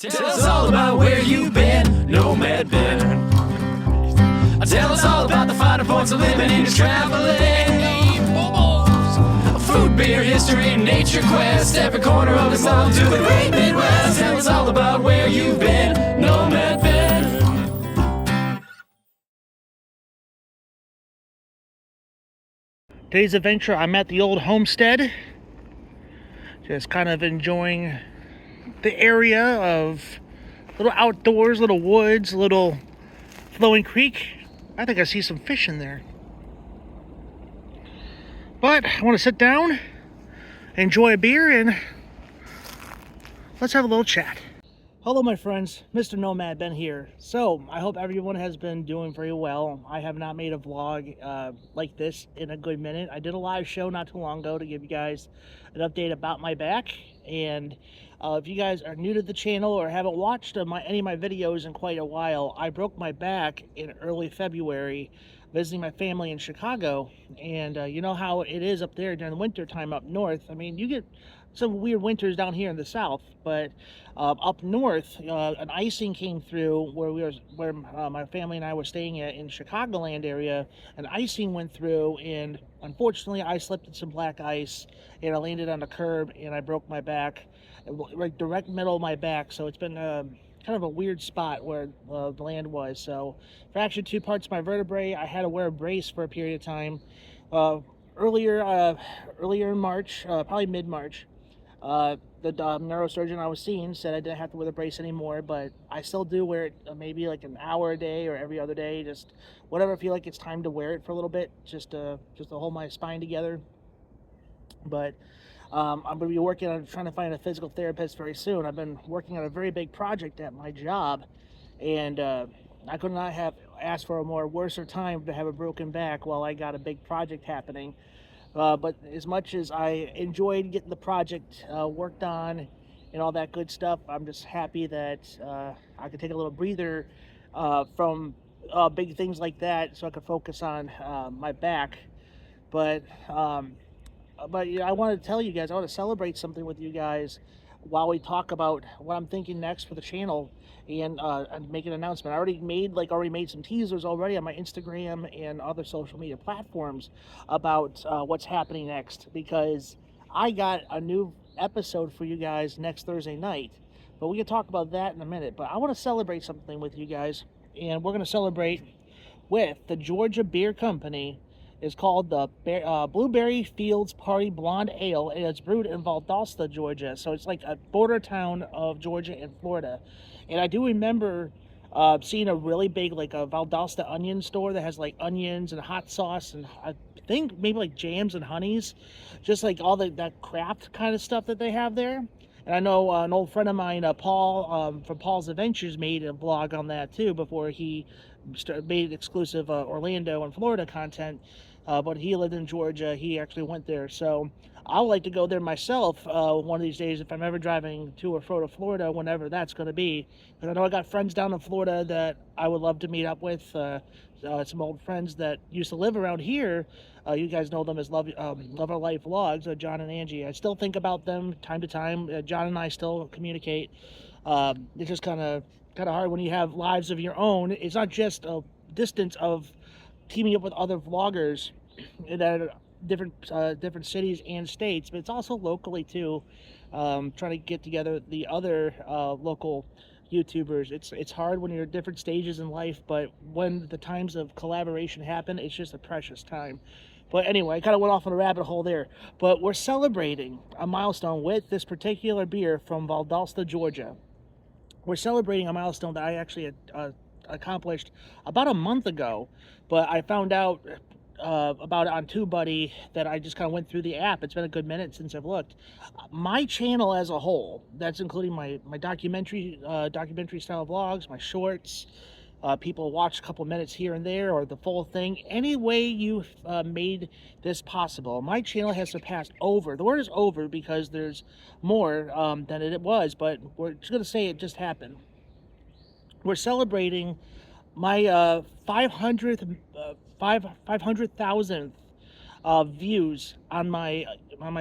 Tell us all about where you've been, Nomad Ben. Tell us all about the finer points of living and traveling. Food, beer, history, nature quest. Every corner of us all to the great Midwest. Tell us all about where you've been, Nomad Ben. Today's adventure, I'm at the old homestead. Just kind of enjoying the area of little outdoors, little woods, little flowing creek. I think I see some fish in there. But I want to sit down, enjoy a beer, and let's have a little chat. Hello my friends, Mr. Nomad Ben here. So, I hope everyone has been doing very well. I have not made a vlog like this in a good minute. I did a live show not too long ago to give you guys an update about my back. And if you guys are new to the channel or haven't watched any of my videos in quite a while, I broke my back in early February visiting my family in Chicago. And you know how it is up there during the winter time up north. I mean, you get some weird winters down here in the south, but up north, an icing came through where my family and I were staying at in Chicagoland area. An icing went through, and unfortunately, I slipped in some black ice, and I landed on the curb, and I broke my back, right direct middle of my back. So it's been kind of a weird spot where the land was. So fractured 2 parts of my vertebrae. I had to wear a brace for a period of time. Earlier in March, probably mid-March, the neurosurgeon I was seeing said I didn't have to wear the brace anymore, but I still do wear it maybe like an hour a day or every other day, just whatever I feel like it's time to wear it for a little bit, just to hold my spine together. But I'm going to be working on trying to find a physical therapist very soon. I've been working on a very big project at my job, and I could not have asked for a worser time to have a broken back while I got a big project happening. But as much as I enjoyed getting the project worked on and all that good stuff, I'm just happy that I could take a little breather from big things like that, so I could focus on my back. But you know, I want to tell you guys, I want to celebrate something with you guys while we talk about what I'm thinking next for the channel and make an announcement. I already made some teasers already on my Instagram and other social media platforms about what's happening next, because I got a new episode for you guys next Thursday night. But we can talk about that in a minute. But I want to celebrate something with you guys, and we're going to celebrate with the Georgia Beer Company. Is called the Blueberry Fields Party Blonde Ale, and it's brewed in Valdosta, Georgia. So it's like a border town of Georgia and Florida. And I do remember seeing a really big, like a Valdosta onion store that has like onions and hot sauce and I think maybe like jams and honeys, just like all that craft kind of stuff that they have there. And I know an old friend of mine, Paul, from Paul's Adventures, made a vlog on that too before he made exclusive Orlando and Florida content. But he lived in Georgia. He actually went there. So I would like to go there myself one of these days if I'm ever driving to or fro to Florida, whenever that's going to be. Because I know I got friends down in Florida that I would love to meet up with. Some old friends that used to live around here. You guys know them as Love Our Life Vlogs, John and Angie. I still think about them time to time. John and I still communicate. It's just kind of hard when you have lives of your own. It's not just a distance of teaming up with other vloggers that are different cities and states, but it's also locally too. Trying to get together the other local YouTubers. It's hard when you're at different stages in life, but when the times of collaboration happen, it's just a precious time. But anyway, I kind of went off on a rabbit hole there. But we're celebrating a milestone with this particular beer from Valdosta, Georgia. We're celebrating a milestone that I actually accomplished about a month ago, but I found out about it on TubeBuddy that I just kind of went through the app. It's been a good minute since I've looked. My channel as a whole, that's including my documentary style vlogs, my shorts, people watch a couple minutes here and there, or the full thing. Any way you've made this possible, my channel has surpassed over. The word is over because there's more than it was, but we're just going to say it just happened. We're celebrating my 500,000th views on my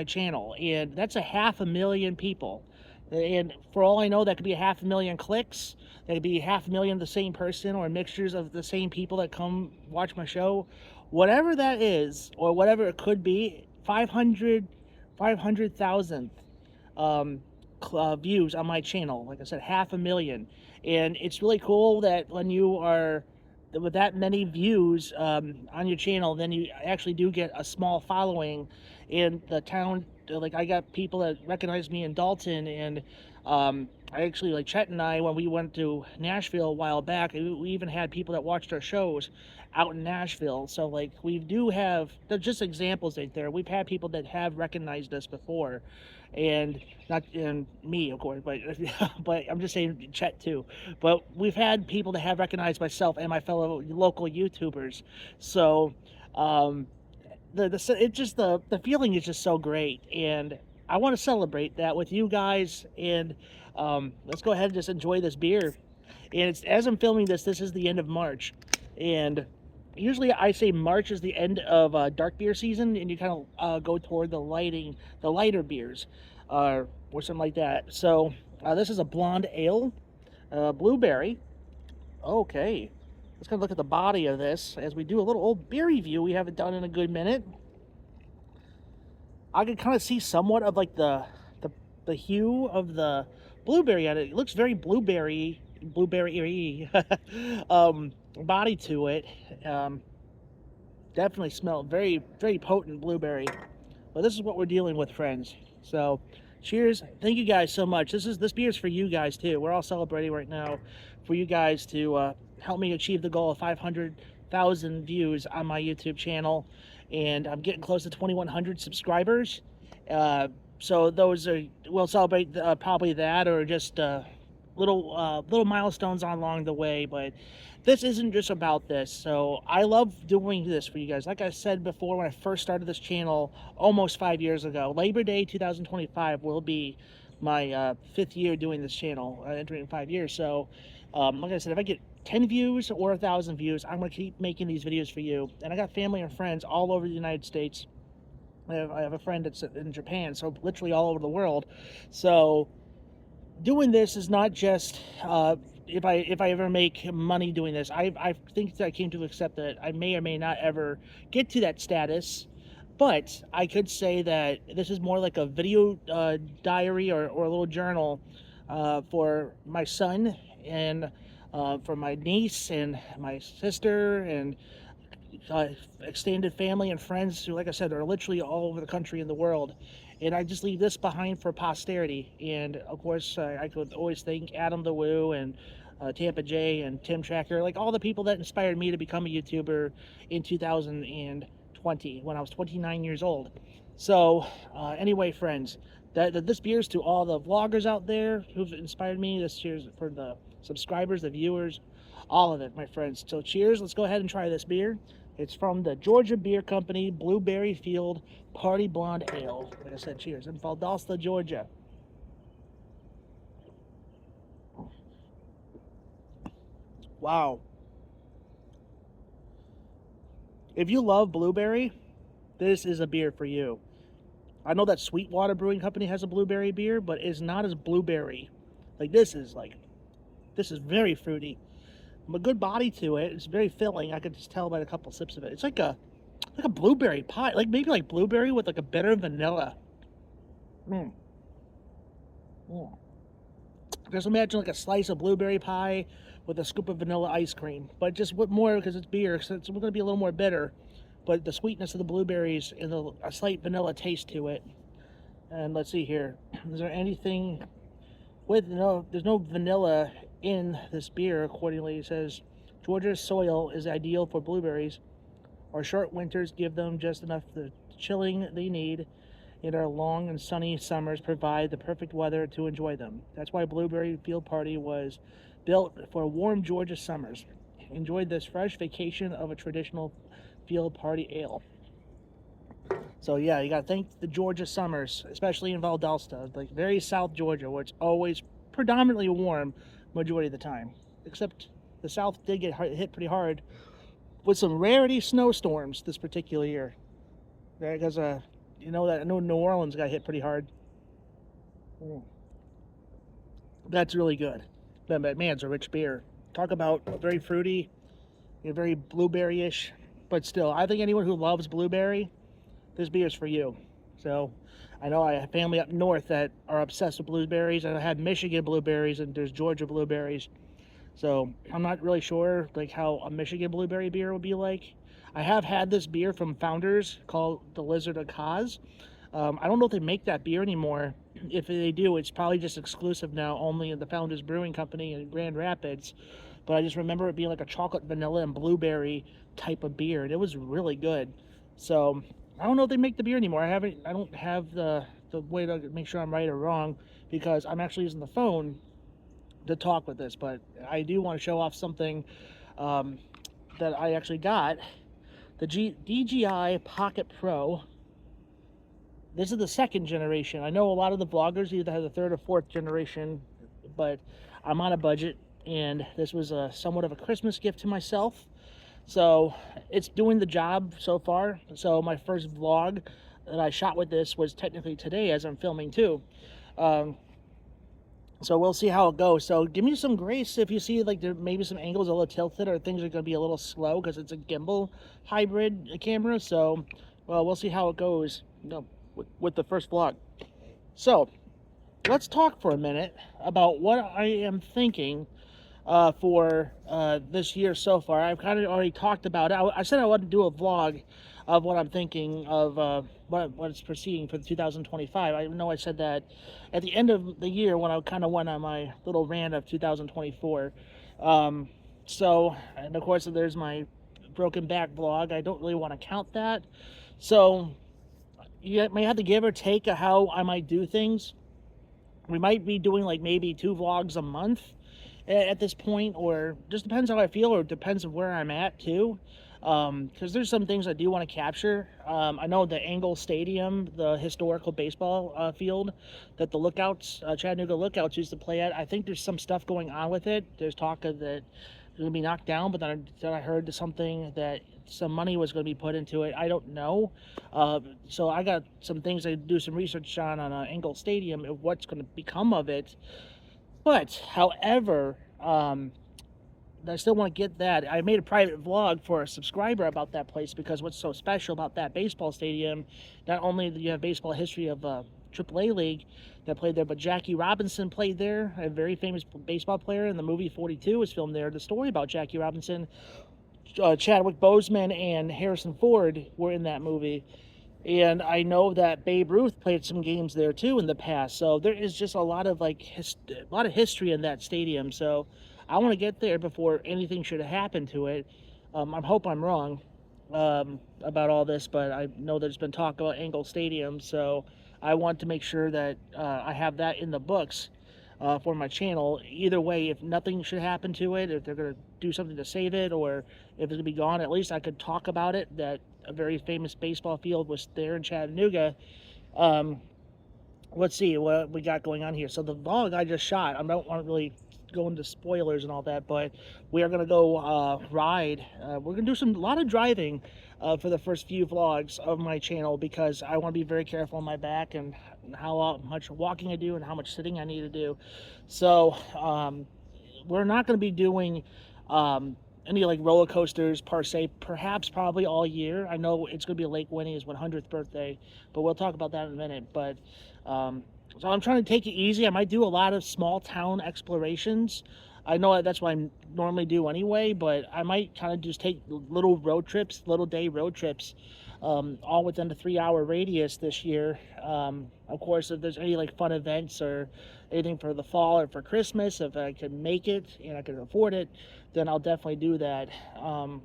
channel, and that's 500,000 people. And for all I know, that could be 500,000 clicks. That could be 500,000 of the same person, or mixtures of the same people that come watch my show. Whatever that is, or whatever it could be, 500,000 views on my channel. Like I said, 500,000. And it's really cool that when you are with that many views on your channel, then you actually do get a small following in the town. Like, I got people that recognize me in Dalton, and I actually, like Chet and I, when we went to Nashville a while back, we even had people that watched our shows out in Nashville. So, like, we do have, they're just examples right there. We've had people that have recognized us before, and not me, of course, but but I'm just saying Chet too. But we've had people that have recognized myself and my fellow local YouTubers. So the feeling is just so great, and I want to celebrate that with you guys. And let's go ahead and just enjoy this beer. And it's, as I'm filming this, this is the end of March, and usually I say March is the end of dark beer season, and you kind of go toward the lighter beers, or something like that. So this is a blonde ale, blueberry. Okay, let's kind of look at the body of this as we do a little old beer review we haven't done in a good minute. I can kind of see somewhat of like the hue of the blueberry on it. It looks very blueberry body to it. Definitely smell very, very potent blueberry. But this is what we're dealing with, friends. So cheers. Thank you guys so much. This beer is for you guys too. We're all celebrating right now for you guys to help me achieve the goal of 500,000 views on my YouTube channel, and I'm getting close to 2,100 subscribers. So those are, we'll celebrate probably that, or just little milestones along the way. But this isn't just about this. So I love doing this for you guys. Like I said before, when I first started this channel almost 5 years ago, Labor Day 2025 will be my 5th year doing this channel, entering 5 years. So like I said, if I get 10 views or 1,000 views, I'm going to keep making these videos for you. And I got family and friends all over the United States. I have a friend that's in Japan, so literally all over the world. So doing this is not just if I ever make money doing this. I think that I came to accept that I may or may not ever get to that status, but I could say that this is more like a video diary, or a little journal for my son, and for my niece and my sister, and extended family and friends who, like I said, are literally all over the country and the world. And I just leave this behind for posterity. And of course, I could always thank Adam the Woo, and Tampa J, and Tim Tracker, like all the people that inspired me to become a YouTuber in 2020 when I was 29 years old. So anyway, friends, this beer's to all the vloggers out there who've inspired me. This cheers for the subscribers, the viewers, all of it, my friends. So cheers. Let's go ahead and try this beer. It's from the Georgia Beer Company Blueberry Field Party Blonde Ale. Like I said, cheers. In Valdosta, Georgia. Wow. If you love blueberry, this is a beer for you. I know that Sweetwater Brewing Company has a blueberry beer, but it's not as blueberry. This is very fruity. A good body to it. It's very filling. I could just tell by a couple sips of it. It's like a blueberry pie, maybe like blueberry with like a bitter vanilla. Just imagine like a slice of blueberry pie with a scoop of vanilla ice cream, but just with more, because it's beer, so it's going to be a little more bitter, but the sweetness of the blueberries and a slight vanilla taste to it. And let's see here. Is there anything with there's no vanilla in this beer. Accordingly, it says Georgia's soil is ideal for blueberries. Our short winters give them just enough the chilling they need, and our long and sunny summers provide the perfect weather to enjoy them. That's why Blueberry Field Party was built for warm Georgia summers. Enjoy this fresh vacation of a traditional field party ale. So yeah, you gotta thank the Georgia summers, especially in Valdosta, like very South Georgia, where it's always predominantly warm majority of the time. Except the South did get hit pretty hard with some rarity snowstorms this particular year. Because I know New Orleans got hit pretty hard. That's really good. But man, it's a rich beer. Talk about very fruity, very blueberry-ish, but still, I think anyone who loves blueberry, this beer is for you. So, I know I have family up north that are obsessed with blueberries, and I have Michigan blueberries, and there's Georgia blueberries. So, I'm not really sure like how a Michigan blueberry beer would be like. I have had this beer from Founders called the Lizard of Caz. I don't know if they make that beer anymore. If they do, it's probably just exclusive now, only in the Founders Brewing Company in Grand Rapids. But I just remember it being like a chocolate, vanilla, and blueberry type of beer, and it was really good. So I don't know if they make the beer anymore. I don't have the way to make sure I'm right or wrong, because I'm actually using the phone to talk with this. But I do want to show off something that I actually got. The DJI Pocket Pro. This is the second generation. I know a lot of the vloggers either have the third or fourth generation, but I'm on a budget, and this was somewhat of a Christmas gift to myself. So it's doing the job so far. So my first vlog that I shot with this was technically today as I'm filming too. So we'll see how it goes. So give me some grace if you see like there maybe some angles a little tilted or things are going to be a little slow because it's a gimbal hybrid camera. So, well, we'll see how it goes. With the first vlog. So let's talk for a minute about what I am thinking for this year so far. I've kind of already talked about it. I said I wanted to do a vlog of what I'm thinking of what's proceeding for 2025. I know I said that at the end of the year when I kind of went on my little rant of 2024. So, and of course there's my broken back vlog. I don't really want to count that. So you may have to give or take how I might do things. We might be doing like maybe 2 vlogs a month at this point, or just depends how I feel, or depends on where I'm at too. Because there's some things I do want to capture. I know the Engle Stadium, the historical baseball field that the Lookouts, Chattanooga Lookouts used to play at. I think there's some stuff going on with it. There's talk of that it's going to be knocked down, but then I heard something that some money was going to be put into it. I don't know. So I got some things I do some research on Engle Stadium and what's going to become of it. But, however, I still want to get that. I made a private vlog for a subscriber about that place because what's so special about that baseball stadium, not only do you have baseball history of AAA League that played there, but Jackie Robinson played there, a very famous baseball player, and the movie 42 was filmed there. The story about Jackie Robinson, Chadwick Boseman and Harrison Ford were in that movie. And I know that Babe Ruth played some games there too in the past. So there is just a lot of history in that stadium. So I want to get there before anything should have happened to it. I hope I'm wrong about all this, but I know there's been talk about Engle Stadium. So I want to make sure that I have that in the books for my channel. Either way, if nothing should happen to it, if they're going to do something to save it, or if it's going to be gone, at least I could talk about it, that a very famous baseball field was there in Chattanooga. Let's see what we got going on here. So the vlog I just shot, I don't want to really go into spoilers and all that, but we are going to go ride. We're going to do a lot of driving for the first few vlogs of my channel, because I want to be very careful on my back and how much walking I do and how much sitting I need to do. So we're not going to be doing any like roller coasters per se, probably all year. I know it's going to be Lake Winnie's 100th birthday, but we'll talk about that in a minute. But so I'm trying to take it easy. I might do a lot of small town explorations. I know that's what I normally do anyway, but I might kind of just take little day road trips, all within the 3-hour radius this year. Of course, if there's any like fun events or anything for the fall or for Christmas, if I can make it and I can afford it, then I'll definitely do that. I'm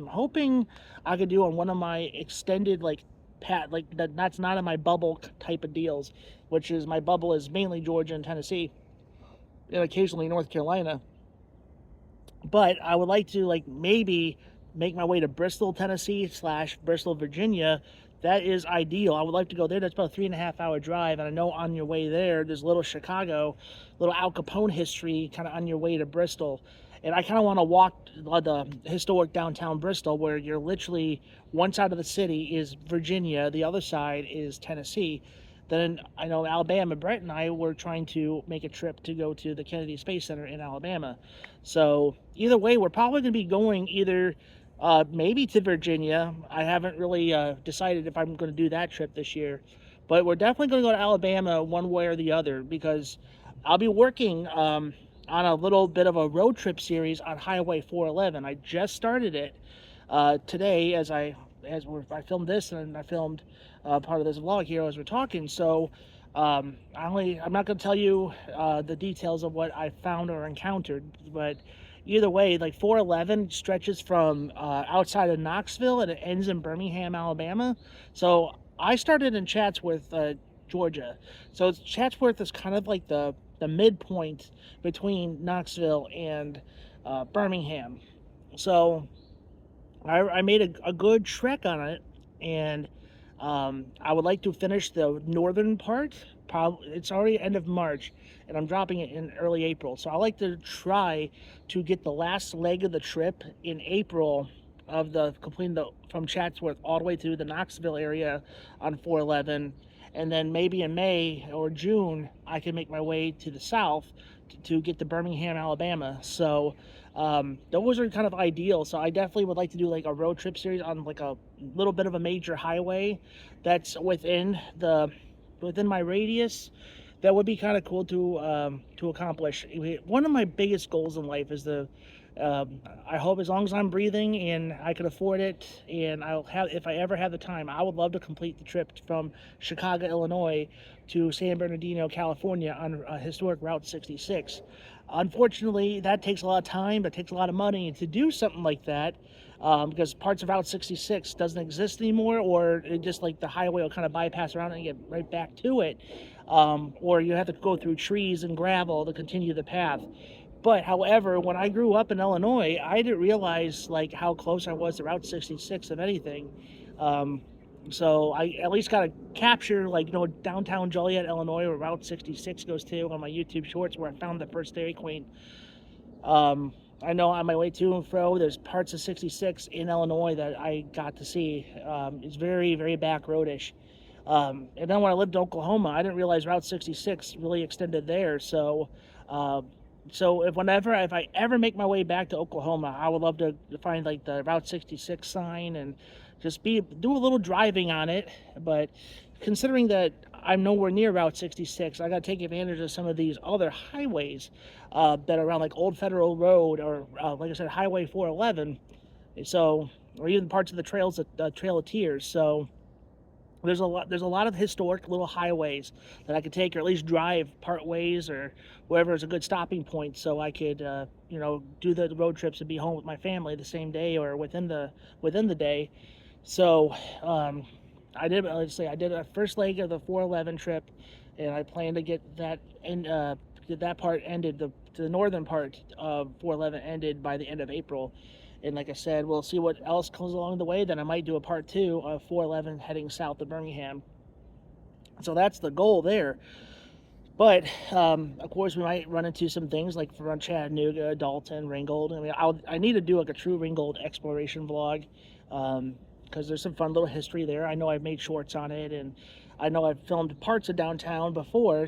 hoping I could do on one of my extended that's not in my bubble type of deals, which is my bubble is mainly Georgia and Tennessee and occasionally North Carolina. But I would like to maybe make my way to Bristol, Tennessee / Bristol, Virginia. That is ideal. I would like to go there. That's about a 3.5-hour drive. And I know on your way there's little Chicago, little Al Capone history kind of on your way to Bristol. And I kind of want to walk the historic downtown Bristol, where you're literally one side of the city is Virginia, the other side is Tennessee. then I know Alabama, Brett and I were trying to make a trip to go to the Kennedy Space Center in Alabama. So either way, we're probably going to be going either maybe to Virginia. I haven't really decided if I'm going to do that trip this year, but we're definitely going to go to Alabama one way or the other, because I'll be working on a little bit of a road trip series on Highway 411. I just started it today as I filmed this, and I filmed part of this vlog here as we're talking. So I'm not going to tell you the details of what I found or encountered, but either way, like 411 stretches from outside of Knoxville and it ends in Birmingham, Alabama. So I started in Chatsworth, Georgia. So Chatsworth is kind of like the midpoint between Knoxville and Birmingham. So I made a good trek on it, and I would like to finish the northern part. Probably it's already end of March, and I'm dropping it in early April. So I like to try to get the last leg of the trip in April of the completing the from Chatsworth all the way through the Knoxville area on 411, and then maybe in May or June I can make my way to the south to get to Birmingham, Alabama. So those are kind of ideal. So I definitely would like to do like a road trip series on like a little bit of a major highway that's within my radius. That would be kind of cool to accomplish. One of my biggest goals in life is I hope, as long as I'm breathing and I can afford it, and if I ever have the time, I would love to complete the trip from Chicago, Illinois to San Bernardino, California on historic Route 66. Unfortunately, that takes a lot of time, that takes a lot of money to do something like that, because parts of Route 66 doesn't exist anymore, or it just like the highway will kind of bypass around and get right back to it, or you have to go through trees and gravel to continue the path. But however, when I grew up in Illinois, I didn't realize like how close I was to Route 66, if anything. So I at least got to capture, like, downtown Joliet, Illinois, where Route 66 goes to, on my YouTube shorts, where I found the first Dairy Queen. I know on my way to and fro, there's parts of 66 in Illinois that I got to see. It's very, very back roadish. And then when I lived in Oklahoma, I didn't realize Route 66 really extended there. So if I ever make my way back to Oklahoma, I would love to find like the Route 66 sign and just do a little driving on it. But considering that I'm nowhere near Route 66, I got to take advantage of some of these other highways that are around, like Old Federal Road, or like I said, Highway 411. So, or even parts of the Trail of Tears. So there's a lot of historic little highways that I could take, or at least drive part ways, or wherever is a good stopping point, so I could do the road trips and be home with my family the same day or within the day. So I did a first leg of the 411 trip, and I plan to get that part ended. The northern part of 411 ended by the end of April. And like I said, we'll see what else comes along the way. Then I might do a part 2 of 411 heading south to Birmingham. So that's the goal there. But of course, we might run into some things like from Chattanooga, Dalton, Ringgold. I mean, I need to do like a true Ringgold exploration vlog, because there's some fun little history there. I know I've made shorts on it, and I know I've filmed parts of downtown before,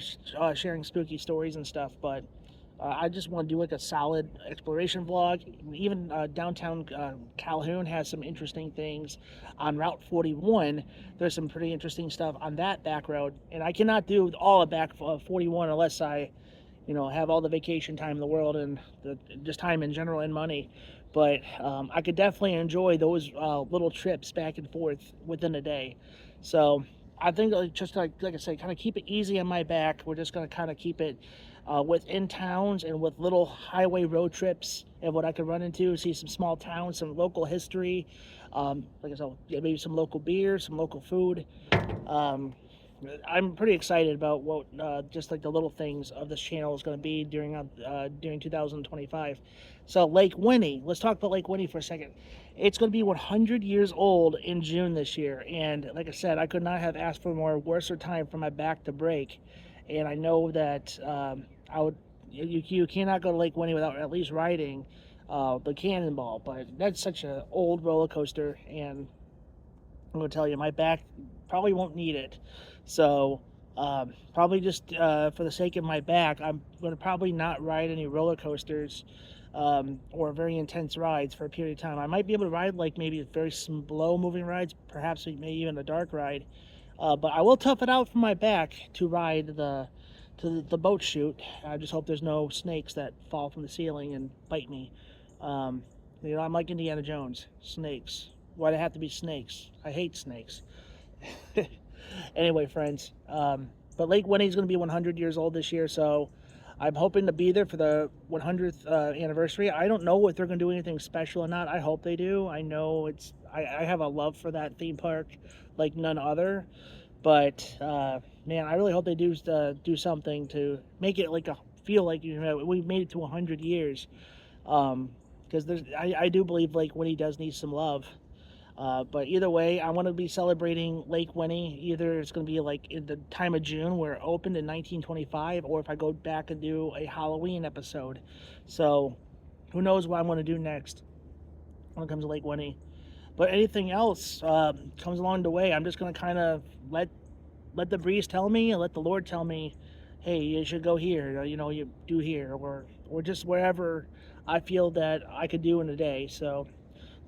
sharing spooky stories and stuff. But I just want to do like a solid exploration vlog. Even downtown Calhoun has some interesting things. On Route 41, there's some pretty interesting stuff on that back road, and I cannot do all of back 41 unless I have all the vacation time in the world, and just time in general and money. But I could definitely enjoy those little trips back and forth within a day. So I think just like I said, kind of keep it easy on my back. We're just going to kind of keep it within towns and with little highway road trips, and what I could run into, see some small towns, some local history, like I said, maybe some local beer, some local food. I'm pretty excited about what just like the little things of this channel is going to be during 2025. So Lake Winnie, let's talk about Lake Winnie for a second. It's going to be 100 years old in June this year, and like I said, I could not have asked for more worse time for my back to break. And I know that you cannot go to Lake Winnie without at least riding the Cannonball, but that's such an old roller coaster, and I'm going to tell you, my back probably won't need it. So Probably just for the sake of my back, I'm going to probably not ride any roller coasters or very intense rides for a period of time. I might be able to ride like maybe very slow moving rides, perhaps maybe even a dark ride. But I will tough it out for my back to ride the boat chute. I just hope there's no snakes that fall from the ceiling and bite me. I'm like Indiana Jones. Snakes. Why'd it have to be snakes? I hate snakes. Anyway, friends, but Lake Winnie's going to be 100 years old this year, so I'm hoping to be there for the 100th anniversary. I don't know if they're going to do anything special or not. I hope they do. I know I have a love for that theme park like none other, but man, I really hope they do something to make it like feel like we made it to 100 years, because I do believe Lake Winnie does need some love. But either way, I want to be celebrating Lake Winnie. Either it's going to be like in the time of June where it opened in 1925, or if I go back and do a Halloween episode. So who knows what I'm going to do next when it comes to Lake Winnie. But anything else comes along the way, I'm just going to kind of let the breeze tell me and let the Lord tell me, hey, you should go here, you do here, or just wherever I feel that I could do in a day. So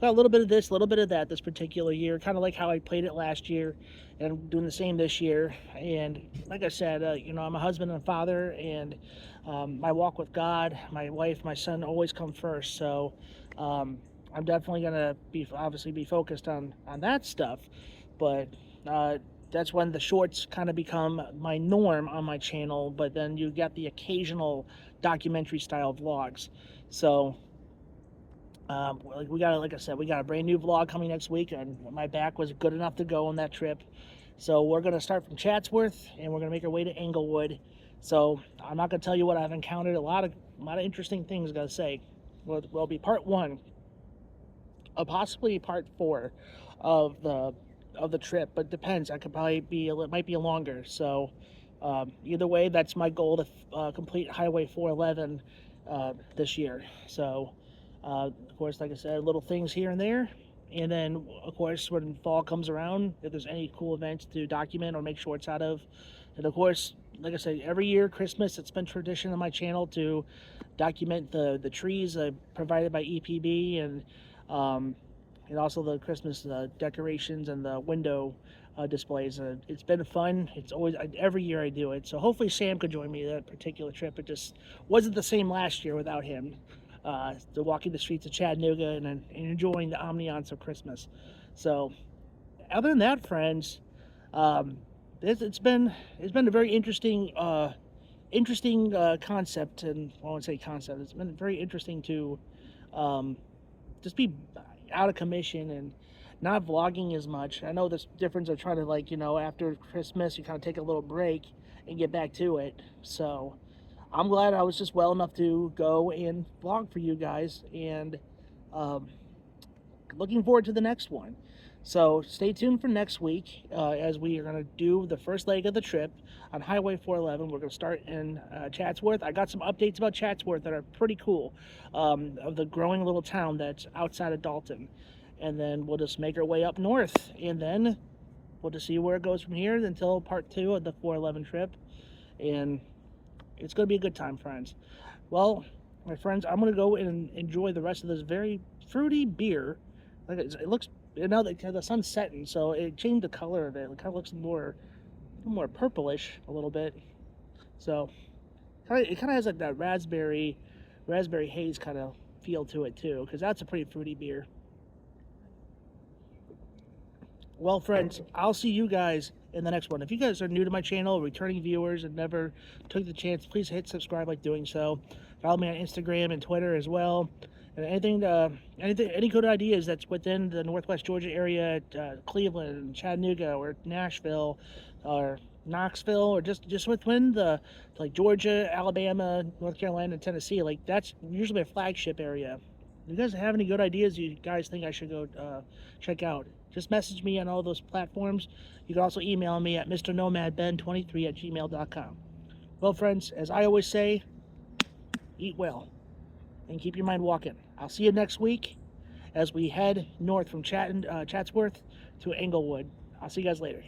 got a little bit of this, a little bit of that this particular year, kind of like how I played it last year, and I'm doing the same this year. And like I said, I'm a husband and a father, and my walk with God, my wife, my son always come first. So I'm definitely gonna be focused on that stuff. But that's when the shorts kind of become my norm on my channel. But then you get the occasional documentary style vlogs. So like I said, we got a brand new vlog coming next week, and my back was good enough to go on that trip. So we're going to start from Chatsworth, and we're going to make our way to Englewood. So I'm not going to tell you what I've encountered. A lot of interesting things, I got to say. Will be part 1, possibly part 4 of the trip, but depends. It might be longer. So either way, that's my goal to complete Highway 411 this year. So of course, like I said, little things here and there. And then, of course, when fall comes around, if there's any cool events to document or make shorts out of. And of course, like I said, every year, Christmas, it's been tradition on my channel to document the trees provided by EPB, and also the Christmas decorations and the window displays. It's been fun. It's always, every year I do it. So hopefully Sam could join me that particular trip. It just wasn't the same last year without him. To walking the streets of Chattanooga and enjoying the ambiance of Christmas. So, other than that, friends, it's been a very interesting concept, and I won't say concept. It's been very interesting to just be out of commission and not vlogging as much. I know this difference of trying to after Christmas you kind of take a little break and get back to it. So I'm glad I was just well enough to go and vlog for you guys, and looking forward to the next one. So stay tuned for next week as we are going to do the first leg of the trip on Highway 411. We're going to start in Chatsworth. I got some updates about Chatsworth that are pretty cool, of the growing little town that's outside of Dalton. And then we'll just make our way up north, and then we'll just see where it goes from here until part 2 of the 411 trip. And it's going to be a good time, friends. Well, my friends, I'm going to go and enjoy the rest of this very fruity beer. Like it looks, now that the sun's setting, so it changed the color of it. It kind of looks more purplish a little bit. So it kind of has like that raspberry haze kind of feel to it too, because that's a pretty fruity beer. Well, friends, I'll see you guys in the next one. If you guys are new to my channel, returning viewers, and never took the chance, please hit subscribe like doing so. Follow me on Instagram and Twitter as well. And any good ideas that's within the Northwest Georgia area, Cleveland, Chattanooga, or Nashville, or Knoxville, or just within like Georgia, Alabama, North Carolina, and Tennessee. Like that's usually a flagship area. If you guys have any good ideas you guys think I should go check out, just message me on all those platforms. You can also email me at mrnomadben23@gmail.com. Well, friends, as I always say, eat well and keep your mind walking. I'll see you next week as we head north from Chatsworth to Englewood. I'll see you guys later.